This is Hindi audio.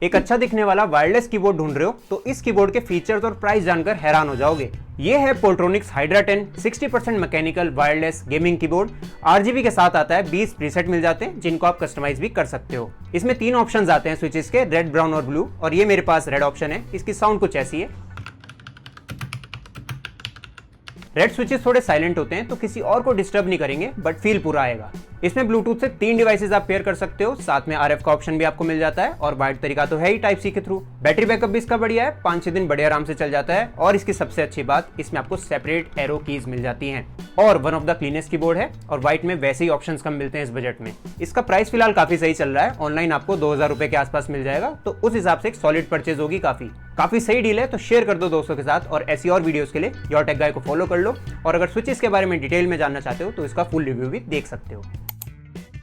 एक अच्छा दिखने वाला वायरलेस कीबोर्ड ढूंढ रहे हो तो इस कीबोर्ड के फीचर्स और प्राइस जानकर हैरान हो जाओगे। ये है Portronics Hydra 10 60% mechanical wireless gaming keyboard. RGB के साथ आता है, 20 प्रीसेट मिल जाते हैं जिनको आप कस्टमाइज भी कर सकते हो। इसमें 3 ऑप्शंस आते हैं स्विचेस के, रेड, ब्राउन और ब्लू, और ये मेरे पास रेड ऑप्शन है। इसकी साउंड कुछ ऐसी है। रेड स्विचेस थोड़े साइलेंट होते हैं तो किसी और को डिस्टर्ब नहीं करेंगे, बट फील पूरा आएगा। इसमें ब्लूटूथ से 3 डिवाइसेस आप पेयर कर सकते हो, साथ में RF का ऑप्शन भी आपको मिल जाता है, और वाइड तरीका तो है ही टाइप सी के थ्रू। बैटरी बैकअप भी इसका बढ़िया है, 5-6 दिन बड़े आराम से चल जाता है। और इसकी सबसे अच्छी बात, इसमें आपको सेपरेट एरो कीज मिल जाती हैं, और one of the cleanest keyboard है। और व्हाइट में वैसे ही ऑप्शंस कम मिलते हैं इस बजट में। इसका प्राइस फिलहाल काफी सही चल रहा है, ऑनलाइन आपको 2000 रुपए के आसपास मिल जाएगा, तो उस हिसाब से एक सॉलिड परचेज होगी। काफी सही डील है, तो शेयर कर दो दोस्तों के साथ। और ऐसी और वीडियोस के लिए योर टेक गाय को फॉलो कर लो, और अगर स्विचेस के बारे में डिटेल में जानना चाहते हो तो इसका फुल रिव्यू भी देख सकते हो।